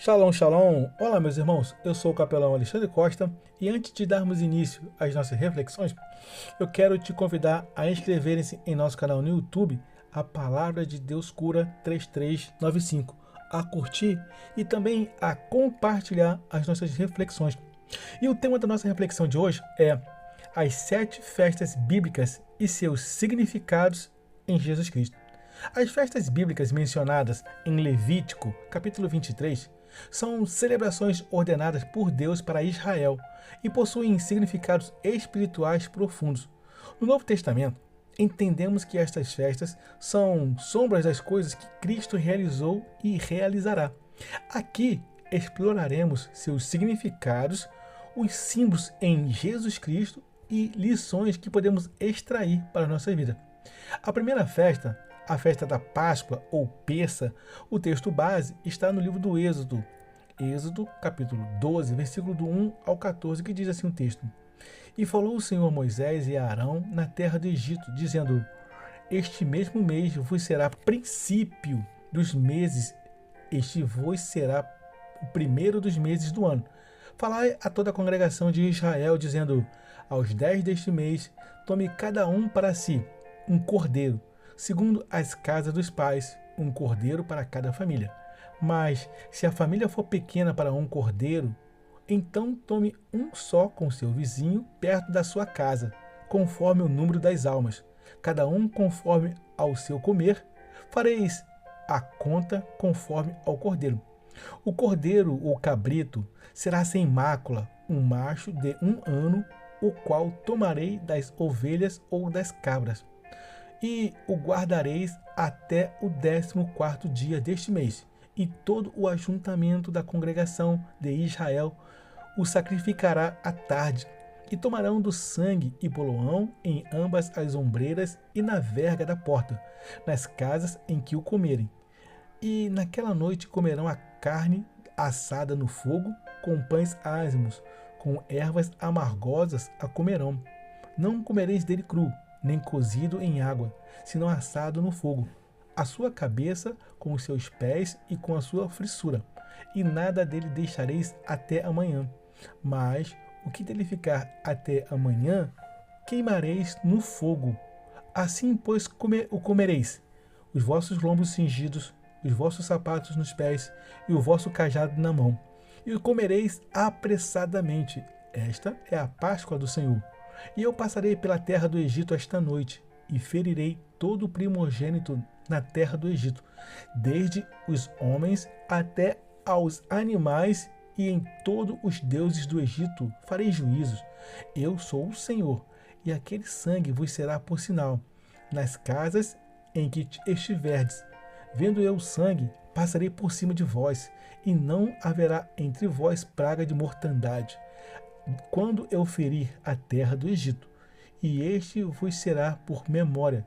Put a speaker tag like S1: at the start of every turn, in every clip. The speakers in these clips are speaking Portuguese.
S1: Shalom, shalom! Olá, meus irmãos, eu sou o capelão Alexandre Costa e antes de darmos início às nossas reflexões, eu quero te convidar a inscreverem-se em nosso canal no YouTube, A Palavra de Deus Cura 3395, a curtir e também a compartilhar as nossas reflexões. E o tema da nossa reflexão de hoje é as 7 festas bíblicas e seus significados em Jesus Cristo. As festas bíblicas mencionadas em Levítico, capítulo 23, são celebrações ordenadas por Deus para Israel e possuem significados espirituais profundos. No Novo Testamento, entendemos que estas festas são sombras das coisas que Cristo realizou e realizará. Aqui exploraremos seus significados, os símbolos em Jesus Cristo e lições que podemos extrair para a nossa vida. A primeira festa, a festa da Páscoa ou Pessa, o texto base está no livro do Êxodo. Êxodo, capítulo 12, versículo do 1 ao 14, que diz assim o texto. E falou o Senhor a Moisés e a Arão na terra do Egito, dizendo, este mesmo mês vos será princípio dos meses, este vos será o primeiro dos meses do ano. Falai a toda a congregação de Israel, dizendo, aos 10 deste mês, tome cada um para si um cordeiro, segundo as casas dos pais, um cordeiro para cada família. Mas, se a família for pequena para um cordeiro, então tome um só com seu vizinho perto da sua casa, conforme o número das almas, cada um conforme ao seu comer, fareis a conta conforme ao cordeiro. O cordeiro ou cabrito será sem mácula, um macho de 1 ano, o qual tomarei das ovelhas ou das cabras. E o guardareis até o 14º dia deste mês, e todo o ajuntamento da congregação de Israel o sacrificará à tarde, e tomarão do sangue e poloão em ambas as ombreiras e na verga da porta, nas casas em que o comerem. E naquela noite comerão a carne assada no fogo, com pães ázimos, com ervas amargosas a comerão. Não comereis dele cru, nem cozido em água, senão assado no fogo, a sua cabeça com os seus pés e com a sua frissura, e nada dele deixareis até amanhã. Mas o que dele ficar até amanhã, queimareis no fogo. Assim, pois, o comereis, os vossos lombos cingidos, os vossos sapatos nos pés e o vosso cajado na mão, e o comereis apressadamente. Esta é a Páscoa do Senhor. E eu passarei pela terra do Egito esta noite, e ferirei todo o primogênito na terra do Egito, desde os homens até aos animais, e em todos os deuses do Egito farei juízos. Eu sou o Senhor, e aquele sangue vos será por sinal nas casas em que estiverdes. Vendo eu o sangue, passarei por cima de vós, e não haverá entre vós praga de mortandade, quando eu ferir a terra do Egito, e este vos será por memória,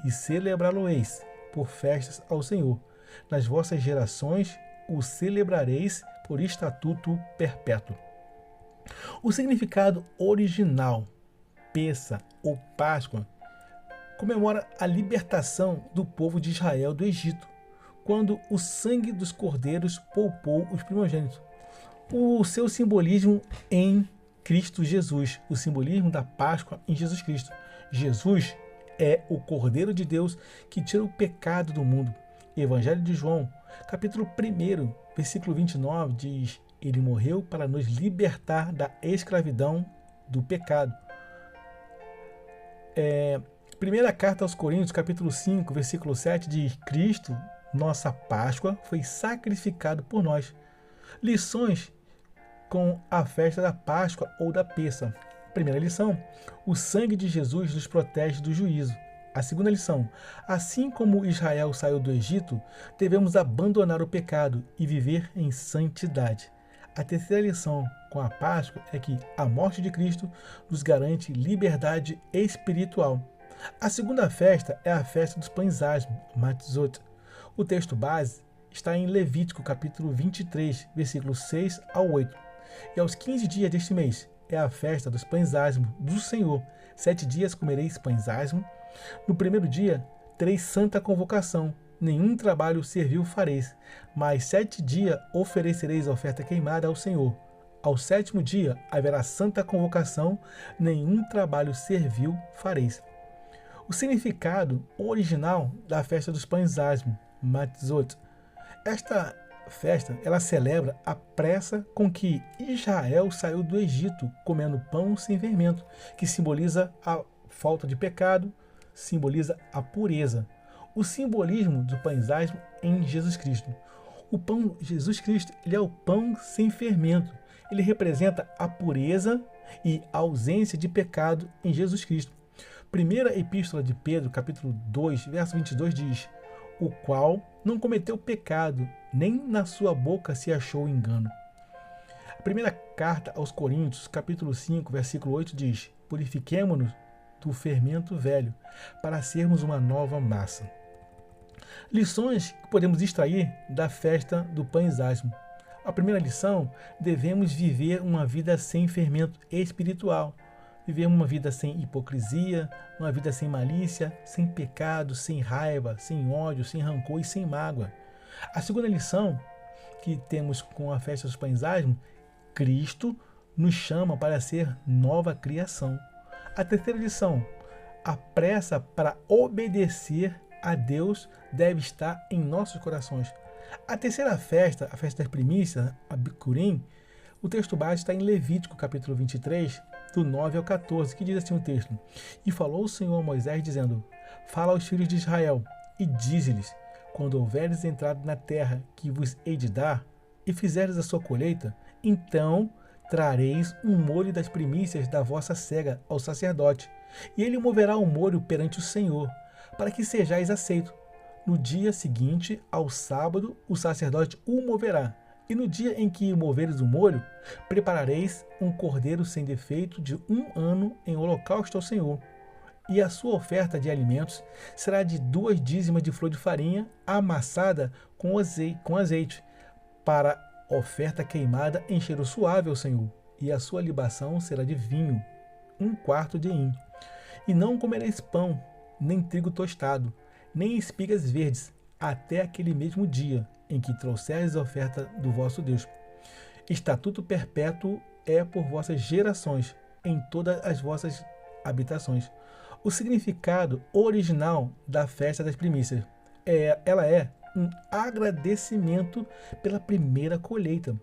S1: e celebrá-lo-eis por festas ao Senhor. Nas vossas gerações o celebrareis por estatuto perpétuo. O significado original, Pessa ou Páscoa, comemora a libertação do povo de Israel do Egito, quando o sangue dos cordeiros poupou os primogênitos. O seu simbolismo em Cristo Jesus, o simbolismo da Páscoa em Jesus Cristo. Jesus é o Cordeiro de Deus que tira o pecado do mundo. Evangelho de João, capítulo 1, versículo 29, diz, ele morreu para nos libertar da escravidão do pecado. Primeira carta aos Coríntios, capítulo 5, versículo 7, diz, Cristo, nossa Páscoa, foi sacrificado por nós. Lições com a festa da Páscoa ou da Pessa. Primeira lição, o sangue de Jesus nos protege do juízo. A segunda lição, assim como Israel saiu do Egito, devemos abandonar o pecado e viver em santidade. A terceira lição com a Páscoa é que a morte de Cristo nos garante liberdade espiritual. A segunda festa é a festa dos pães ázimos, Matzot. O texto base está em Levítico, capítulo 23, versículos 6 ao 8. E aos 15 dias deste mês é a festa dos pães ázimos do Senhor. 7 dias comereis pães ázimos. No primeiro dia tereis santa convocação. nenhum trabalho servil fareis, mas 7 dias oferecereis a oferta queimada ao Senhor. Ao 7º dia haverá santa convocação, nenhum trabalho servil fareis. O significado original da festa dos pães asmos, Matzot. Esta festa, ela celebra a pressa com que Israel saiu do Egito, comendo pão sem fermento, que simboliza a falta de pecado, simboliza a pureza. O simbolismo do pães asmos em Jesus Cristo. O pão, Jesus Cristo, ele é o pão sem fermento. Ele representa a pureza e a ausência de pecado em Jesus Cristo. Primeira Epístola de Pedro, capítulo 2, verso 22 diz: o qual não cometeu pecado, nem na sua boca se achou engano. A primeira carta aos Coríntios, capítulo 5, versículo 8 diz: purifiquemo-nos do fermento velho, para sermos uma nova massa. Lições que podemos extrair da festa do pães asmos. A primeira lição: devemos viver uma vida sem fermento espiritual. Viver uma vida sem hipocrisia, uma vida sem malícia, sem pecado, sem raiva, sem ódio, sem rancor e sem mágoa. A segunda lição que temos com a festa dos pães asmos: Cristo nos chama para ser nova criação. A terceira lição: a pressa para obedecer a Deus deve estar em nossos corações. A terceira festa, a festa das primícias, a Bicurim, o texto base está em Levítico, capítulo 23, do 9 ao 14, que diz assim o texto: e falou o Senhor a Moisés, dizendo: fala aos filhos de Israel, e dize-lhes: quando houveres entrado na terra que vos hei de dar, e fizeres a sua colheita, então trareis um molho das primícias da vossa cega ao sacerdote, e ele moverá o molho perante o Senhor, para que sejais aceitos. No dia seguinte, ao sábado, o sacerdote o moverá. E no dia em que moveres o molho, preparareis um cordeiro sem defeito de 1 ano em holocausto ao Senhor. E a sua oferta de alimentos será de 2 dízimas de flor de farinha amassada com azeite, para oferta queimada em cheiro suave ao Senhor. E a sua libação será de vinho, 1/4 de hin. E não comereis pão, nem trigo tostado, nem espigas verdes, até aquele mesmo dia em que trouxeres a oferta do vosso Deus. Estatuto perpétuo é por vossas gerações, em todas as vossas habitações. O significado original da festa das primícias ela é um agradecimento pela primeira colheita.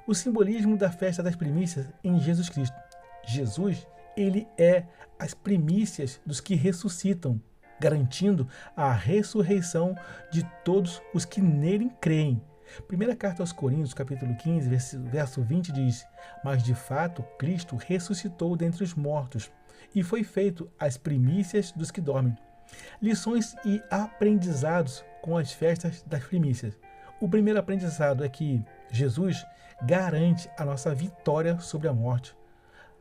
S1: O simbolismo da festa das primícias em Jesus Cristo. Jesus, ele é as primícias dos que ressuscitam, garantindo a ressurreição de todos os que nele creem. Primeira carta aos Coríntios, capítulo 15, verso 20 diz: mas de fato Cristo ressuscitou dentre os mortos e foi feito as primícias dos que dormem. Lições e aprendizados com as festas das primícias. O primeiro aprendizado é que Jesus garante a nossa vitória sobre a morte.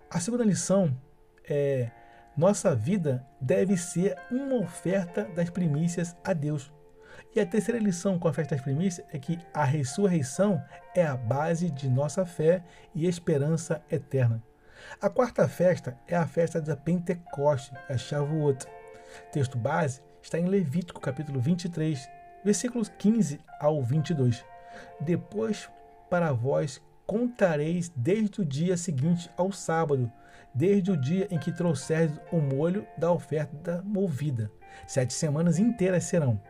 S1: A segunda lição é: nossa vida deve ser uma oferta das primícias a Deus. E a terceira lição com a festa das primícias é que a ressurreição é a base de nossa fé e esperança eterna. A quarta festa é a festa da Pentecoste, a Shavuot. Texto base está em Levítico, capítulo 23, versículos 15 ao 22. Depois, para vós, contareis desde o dia seguinte ao sábado, desde o dia em que trouxeres o molho da oferta movida. 7 semanas inteiras serão,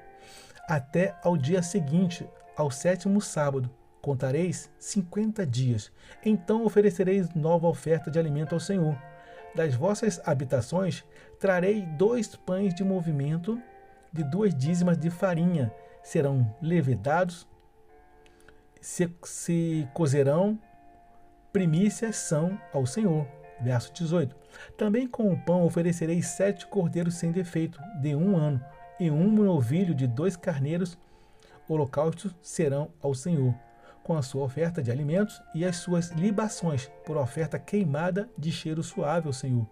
S1: até ao dia seguinte, ao 7º sábado. Contareis 50 dias. Então oferecereis nova oferta de alimento ao Senhor. Das vossas habitações trarei 2 pães de movimento de 2 dízimas de farinha. Serão levedados, se cozerão, primícias são ao Senhor. Verso 18. Também com o pão oferecereis 7 cordeiros sem defeito, de 1 ano, e 1 novilho de 2 carneiros, holocaustos serão ao Senhor, com a sua oferta de alimentos e as suas libações, por oferta queimada de cheiro suave ao Senhor.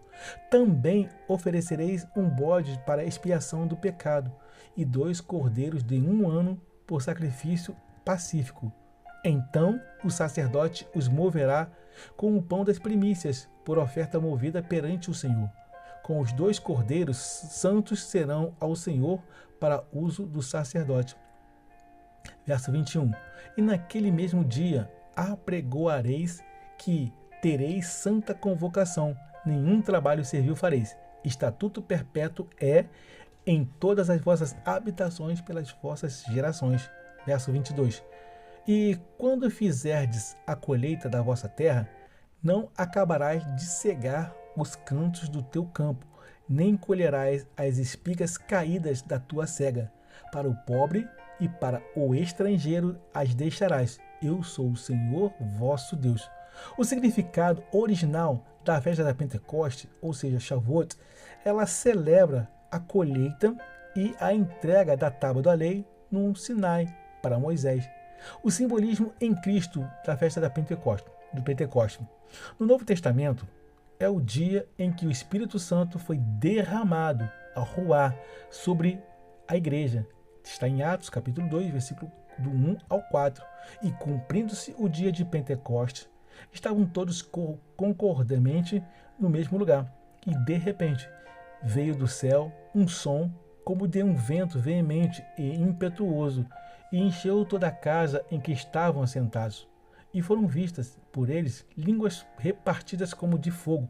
S1: Também oferecereis um bode para expiação do pecado, e 2 cordeiros de 1 ano por sacrifício pacífico. Então o sacerdote os moverá com o pão das primícias, por oferta movida perante o Senhor. com os 2 cordeiros santos serão ao Senhor para uso do sacerdote. Verso 21. E naquele mesmo dia apregoareis que tereis santa convocação, nenhum trabalho servil fareis. Estatuto perpétuo é em todas as vossas habitações pelas vossas gerações. Verso 22. E quando fizerdes a colheita da vossa terra, não acabarás de cegar os cantos do teu campo, nem colherás as espigas caídas da tua cega. Para o pobre e para o estrangeiro as deixarás. Eu sou o Senhor vosso Deus. O significado original da festa da Pentecoste, ou seja, Shavuot, ela celebra a colheita e a entrega da tábua da lei no Sinai para Moisés. O simbolismo em Cristo da festa da Pentecoste, do Pentecoste. No Novo Testamento, é o dia em que o Espírito Santo foi derramado, a Ruá, sobre a igreja. Está em Atos, capítulo 2, versículo do 1 ao 4. E cumprindo-se o dia de Pentecostes, estavam todos concordemente no mesmo lugar. E de repente, veio do céu um som como de um vento veemente e impetuoso, e encheu toda a casa em que estavam assentados. E foram vistas por eles línguas repartidas como de fogo,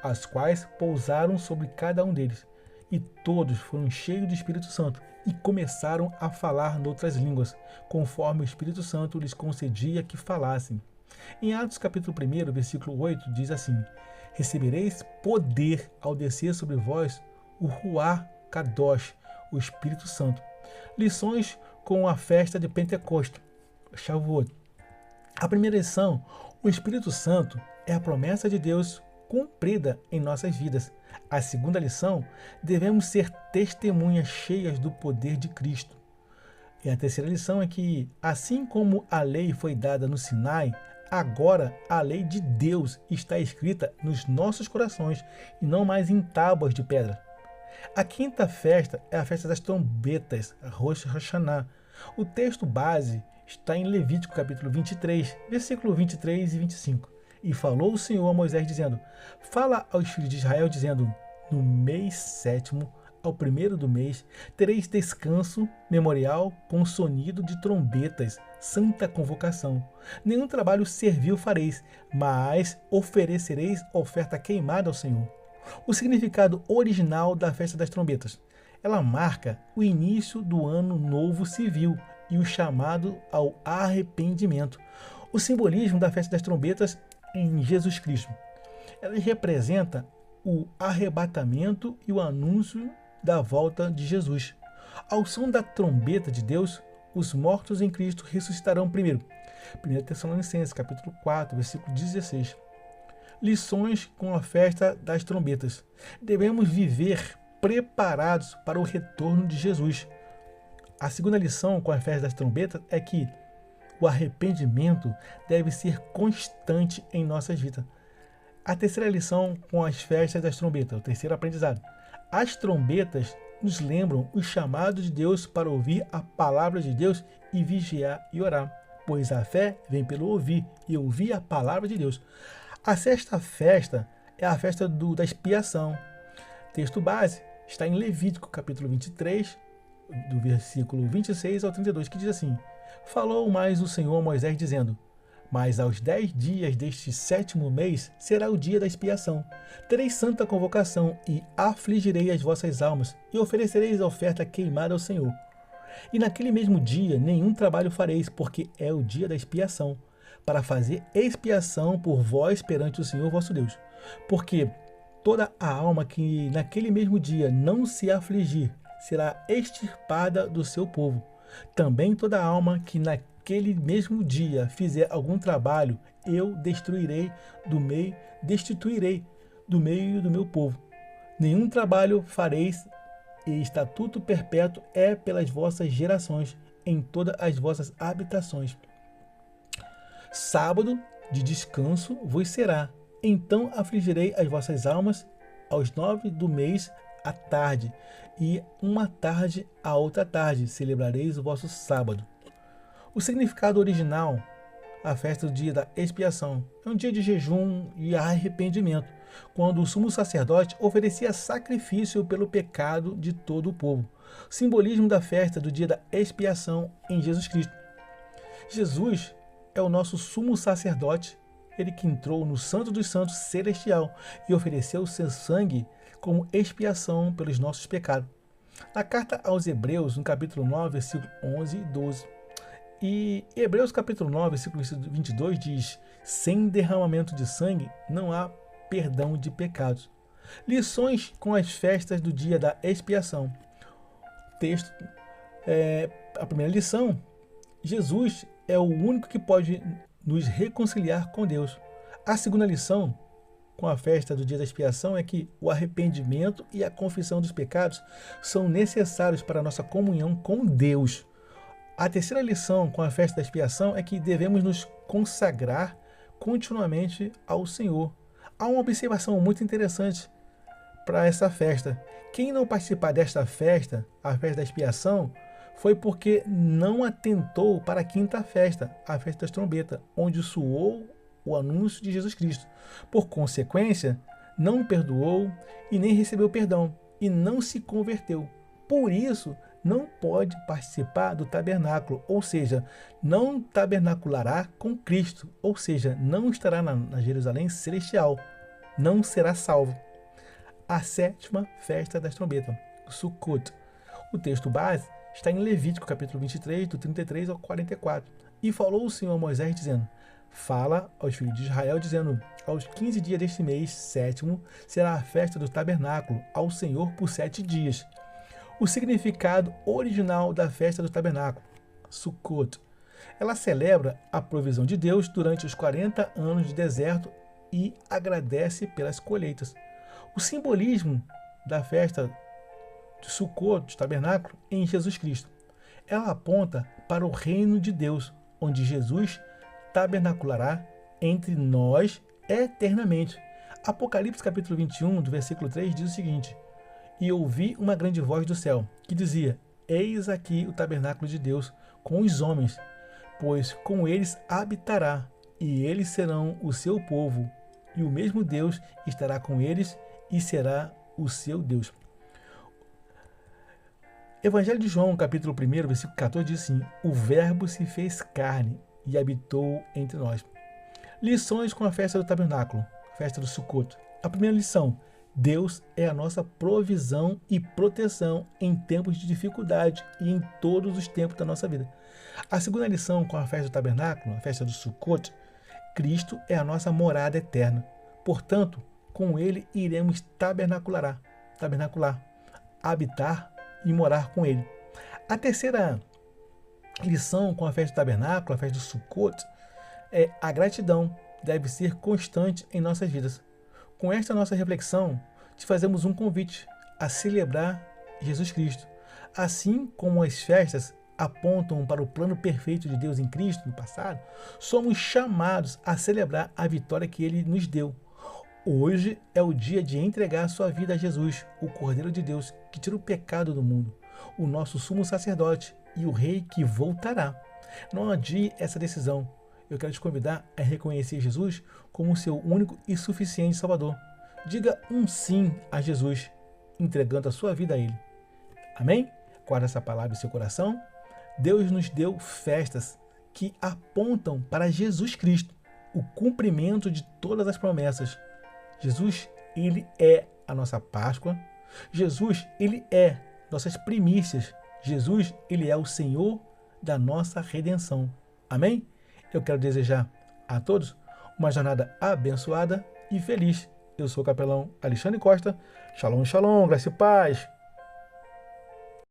S1: as quais pousaram sobre cada um deles. E todos foram cheios do Espírito Santo e começaram a falar noutras línguas, conforme o Espírito Santo lhes concedia que falassem. Em Atos capítulo 1, versículo 8, diz assim: Recebereis poder ao descer sobre vós o Ruá Kadosh, o Espírito Santo. Lições com a festa de Pentecostes, Shavuot. A primeira lição: o Espírito Santo é a promessa de Deus cumprida em nossas vidas. A segunda lição: devemos ser testemunhas cheias do poder de Cristo. E a terceira lição é que, assim como a lei foi dada no Sinai, agora a lei de Deus está escrita nos nossos corações e não mais em tábuas de pedra. A quinta festa é a festa das trombetas, Rosh Hashanah. O texto base está em Levítico capítulo 23, versículo 23 e 25. E falou o Senhor a Moisés, dizendo: Fala aos filhos de Israel, dizendo: No mês 7º, ao 1º do mês, tereis descanso memorial com sonido de trombetas, santa convocação. Nenhum trabalho servil fareis, mas oferecereis oferta queimada ao Senhor. O significado original da festa das trombetas: ela marca o início do ano novo civil e o chamado ao arrependimento. O simbolismo da festa das trombetas em Jesus Cristo: ela representa o arrebatamento e o anúncio da volta de Jesus. Ao som da trombeta de Deus, os mortos em Cristo ressuscitarão primeiro. 1 Tessalonicenses, capítulo 4, versículo 16. Lições com a festa das trombetas. Devemos viver preparados para o retorno de Jesus. A segunda lição com a festa das trombetas é que o arrependimento deve ser constante em nossas vidas. A terceira lição com as festas das trombetas, o terceiro aprendizado: as trombetas nos lembram o chamado de Deus para ouvir a palavra de Deus e vigiar e orar, pois a fé vem pelo ouvir e ouvir a palavra de Deus. A sexta festa é a festa da expiação. Texto base está em Levítico capítulo 23, do versículo 26 ao 32, que diz assim: Falou mais o Senhor a Moisés, dizendo: Mas aos 10 dias deste 7º mês será o dia da expiação. Tereis santa convocação e afligirei as vossas almas e oferecereis oferta queimada ao Senhor. E naquele mesmo dia nenhum trabalho fareis, porque é o dia da expiação, para fazer expiação por vós perante o Senhor vosso Deus. Porque toda a alma que naquele mesmo dia não se afligir será extirpada do seu povo. Também toda alma que naquele mesmo dia fizer algum trabalho, eu destituirei do meio do meu povo. Nenhum trabalho fareis, e estatuto perpétuo é pelas vossas gerações, em todas as vossas habitações. Sábado de descanso vos será. Então afligirei as vossas almas aos 9 do mês à tarde, e uma tarde a outra tarde celebrareis o vosso sábado. O significado original a festa do dia da expiação. É um dia de jejum e arrependimento, quando o sumo sacerdote oferecia sacrifício pelo pecado de todo o povo. Simbolismo da festa do dia da expiação em Jesus Cristo. Jesus é o nosso sumo sacerdote, ele que entrou no Santo dos Santos celestial e ofereceu seu sangue como expiação pelos nossos pecados. Na carta aos Hebreus, no capítulo 9, versículo 11 e 12. E Hebreus capítulo 9, versículo 22 diz: sem derramamento de sangue não há perdão de pecados. Lições com as festas do dia da expiação. Texto, a primeira lição: Jesus é o único que pode nos reconciliar com Deus. A segunda lição com a festa do dia da expiação é que o arrependimento e a confissão dos pecados são necessários para a nossa comunhão com Deus. A terceira lição com a festa da expiação é que devemos nos consagrar continuamente ao Senhor. Há uma observação muito interessante para essa festa. Quem não participar desta festa, a festa da expiação, foi porque não atentou para a quinta festa, a festa das trombetas, onde soou o anúncio de Jesus Cristo. Por consequência, não perdoou e nem recebeu perdão, e não se converteu. Por isso, não pode participar do tabernáculo, ou seja, não tabernaculará com Cristo, ou seja, não estará na Jerusalém celestial, não será salvo. A sétima festa das trombetas, o Sukkot. O texto base está em Levítico, capítulo 23, do 33 ao 44. E falou o Senhor a Moisés, dizendo: fala aos filhos de Israel, dizendo: aos 15 dias deste mês, sétimo, será a festa do tabernáculo ao Senhor por 7 dias. O significado original da festa do tabernáculo, Sukkot. Ela celebra a provisão de Deus durante os 40 anos de deserto e agradece pelas colheitas. O simbolismo da festa de Sukkot, de tabernáculo, em Jesus Cristo. Ela aponta para o reino de Deus, onde Jesus tabernaculará entre nós eternamente. Apocalipse capítulo 21, do versículo 3, diz o seguinte: e ouvi uma grande voz do céu, que dizia: eis aqui o tabernáculo de Deus com os homens, pois com eles habitará, e eles serão o seu povo, e o mesmo Deus estará com eles e será o seu Deus. Evangelho de João, capítulo 1, versículo 14, diz assim: o verbo se fez carne e habitou entre nós. Lições com a festa do tabernáculo, a festa do Sukkot. A primeira lição: Deus é a nossa provisão e proteção em tempos de dificuldade e em todos os tempos da nossa vida. A segunda lição com a festa do tabernáculo, a festa do Sukkot: Cristo é a nossa morada eterna. Portanto, com ele iremos tabernacular, habitar e morar com ele. A terceira lição com a festa do tabernáculo, a festa do Sukkot, é a gratidão deve ser constante em nossas vidas. Com esta nossa reflexão, te fazemos um convite a celebrar Jesus Cristo. Assim como as festas apontam para o plano perfeito de Deus em Cristo no passado, somos chamados a celebrar a vitória que ele nos deu. Hoje é o dia de entregar a sua vida a Jesus, o Cordeiro de Deus, que tira o pecado do mundo, o nosso sumo sacerdote e o Rei que voltará. Não adie essa decisão. Eu quero te convidar a reconhecer Jesus como seu único e suficiente Salvador. Diga um sim a Jesus, entregando a sua vida a Ele. Amém? Guarda essa palavra em seu coração. Deus nos deu festas que apontam para Jesus Cristo, o cumprimento de todas as promessas. Jesus, ele é a nossa Páscoa. Jesus, ele é nossas primícias. Jesus, ele é o Senhor da nossa redenção. Amém? Eu quero desejar a todos uma jornada abençoada e feliz. Eu sou o capelão Alexandre Costa. Shalom, shalom, graça e paz.